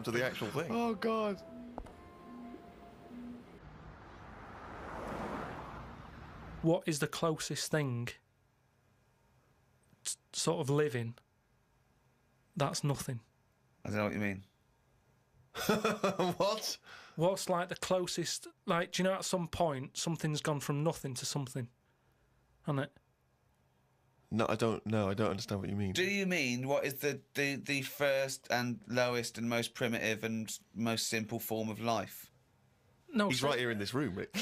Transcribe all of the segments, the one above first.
to the actual thing. Oh, God. What is the closest thing sort of living that's nothing? I don't know what you mean. What? What's like the closest... Like, do you know at some point something's gone from nothing to something? Hasn't it? No, I don't understand what you mean. Do you mean what is the first and lowest and most primitive and most simple form of life? No, He's right here in this room, Rick.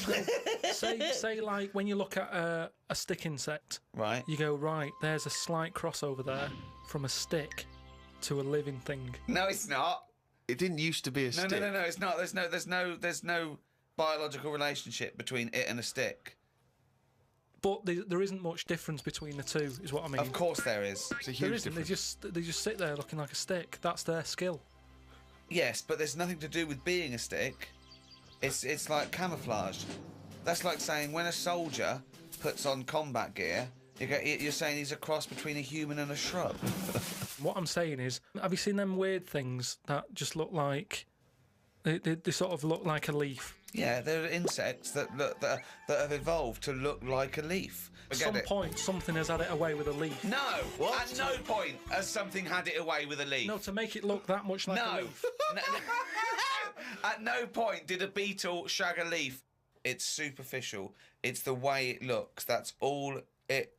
say like when you look at a stick insect, Right. you go, right, there's a slight crossover there from a stick to a living thing. No, it's not. It didn't used to be a stick. No, it's not. There's no biological relationship between it and a stick. But there isn't much difference between the two, is what I mean. Of course there is. It's a There huge isn't. difference. They just sit there looking like a stick. That's their skill. Yes, but there's nothing to do with being a stick. It's like camouflage. That's like saying when a soldier puts on combat gear, you're saying he's a cross between a human and a shrub. What I'm saying is, have you seen them weird things that just look like... They sort of look like a leaf? Yeah, there are insects that have evolved to look like a leaf. At some point, something has had it away with a leaf. No! What? At no point has something had it away with a leaf. No, to make it look that much like a No. leaf. At no point did a beetle shag a leaf. It's superficial. It's the way it looks. That's all it...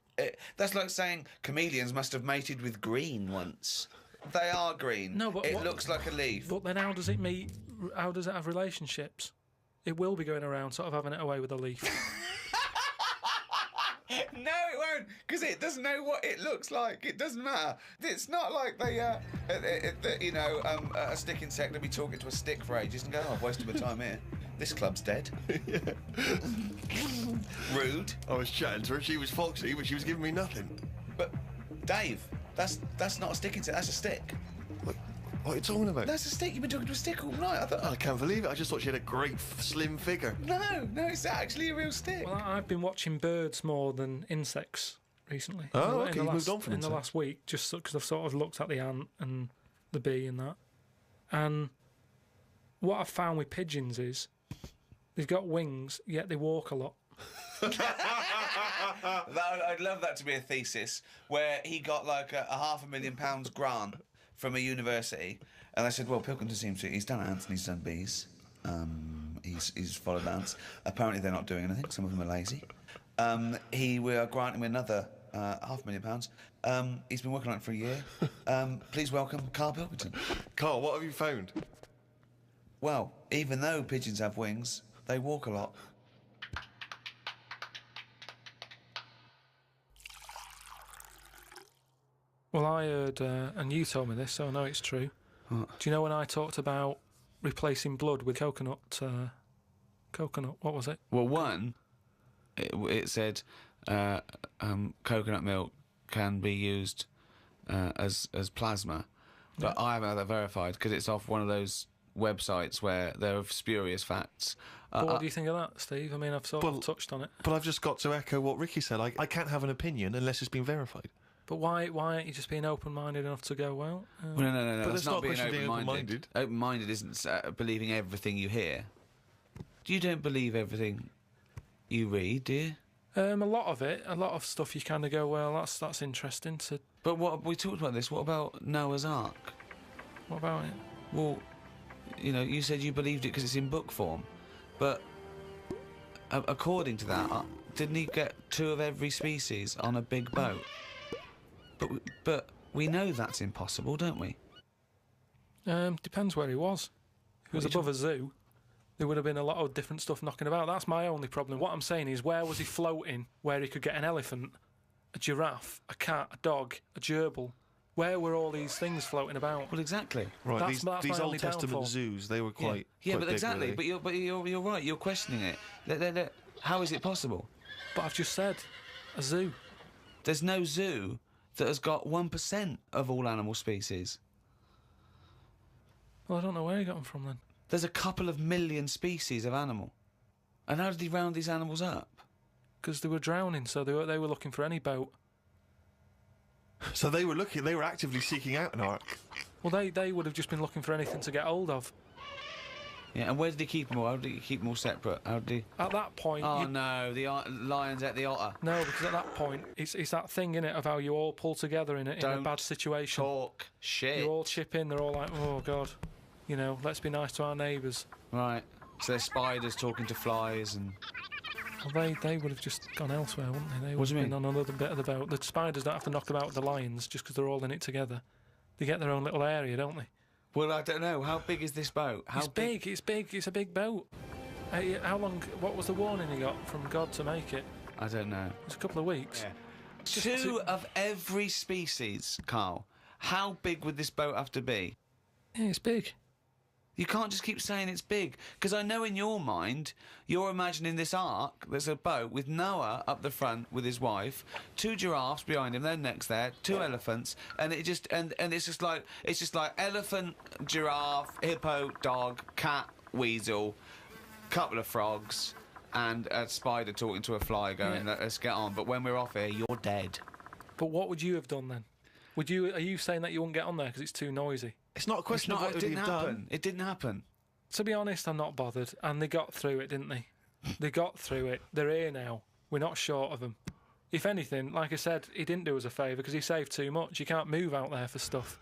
That's like saying chameleons must have mated with green once. They are green. No, but it looks like a leaf. But then how does it meet... How does it have relationships? It will be going around sort of having it away with a leaf. No, it won't, because it doesn't know what it looks like. It doesn't matter. It's not like a stick insect will be talking to a stick for ages and go, oh, I've wasted my time here. This club's dead. Rude. I was chatting to her. She was foxy, but she was giving me nothing. But, Dave, that's not a stick insect, that's a stick. What are you talking about? That's a stick. You've been talking to a stick all night. I can't believe it. I just thought she had a great, slim figure. No, it's actually a real stick. Well, I've been watching birds more than insects recently. Oh, okay, you've moved on from in the last week, just because I've sort of looked at the ant and the bee and that. And what I've found with pigeons is they've got wings, yet they walk a lot. I'd love that to be a thesis where he got like a £500,000 grant from a university, and I said, well, Pilkington seems to... He's done ants and he's done bees. He's followed ants. Apparently they're not doing anything. Some of them are lazy. We are granting him another £500,000. He's been working on it for a year. Please welcome Karl Pilkington. Karl, what have you found? Well, even though pigeons have wings, they walk a lot. Well, I heard, and you told me this, so I know it's true. What? Do you know when I talked about replacing blood with coconut, what was it? Well, one, it said coconut milk can be used as plasma, but I haven't had that verified because it's off one of those websites where there are spurious facts. But what do you think of that, Steve? I mean, I've sort of touched on it. But I've just got to echo what Ricky said. I can't have an opinion unless it's been verified. But why aren't you just being open-minded enough to go, well... Well, no. But That's it's not not being being open-minded. Open-minded isn't believing everything you hear. You don't believe everything you read, do you? A lot of stuff you kind of go, well, that's interesting. But what we talked about this. What about Noah's Ark? What about it? Well, you said you believed it because it's in book form, but according to that, didn't he get 2 of every species on a big boat? But we know that's impossible, don't we? Depends where he was. If he was above a zoo, there would have been a lot of different stuff knocking about. That's my only problem. What I'm saying is, where was he floating where he could get an elephant, a giraffe, a cat, a dog, a gerbil? Where were all these things floating about? Well, exactly. Right, That's these my Old only Testament downfall. zoos, they were quite Yeah, quite but big, exactly. really. But you're right. You're questioning it. How is it possible? But I've just said, a zoo. There's no zoo that has got 1% of all animal species. Well, I don't know where he got them from then. There's a couple of million species of animal. And how did he round these animals up? Because they were drowning, so they were looking for any boat. So they were actively seeking out an ark. Well, they would have just been looking for anything to get hold of. Yeah, and where did he keep them all? How did he keep them all separate? How did he... At that point... Oh, no, the lions ate the otter. No, because at that point, it's that thing, innit, of how you all pull together in a bad situation. Talk shit. You all chip in, they're all like, oh, God, you know, let's be nice to our neighbours. Right. So there's spiders talking to flies and... Well, they would have just gone elsewhere, wouldn't they? They would have been on another bit of the boat. The spiders don't have to knock about with the lions just because they're all in it together. They get their own little area, don't they? Well, I don't know. How big is this boat? It's big. It's big. It's a big boat. How long... What was the warning he got from God to make it? I don't know. It's a couple of weeks. Yeah. Two of every species, Carl. How big would this boat have to be? Yeah, it's big. You can't just keep saying it's big, because I know in your mind you're imagining this ark. There's a boat with Noah up the front with his wife, 2 giraffes behind him, their necks there, 2 elephants, and it just and it's just like elephant, giraffe, hippo, dog, cat, weasel, couple of frogs, and a spider talking to a fly, going, "Let's get on." But when we're off here, you're dead. But what would you have done then? Are you saying that you wouldn't get on there because it's too noisy? It's not a question of what it didn't you've happen. done. It didn't happen. To be honest, I'm not bothered. And they got through it, didn't they? They got through it. They're here now. We're not short of them. If anything, like I said, he didn't do us a favour because he saved too much. You can't move out there for stuff.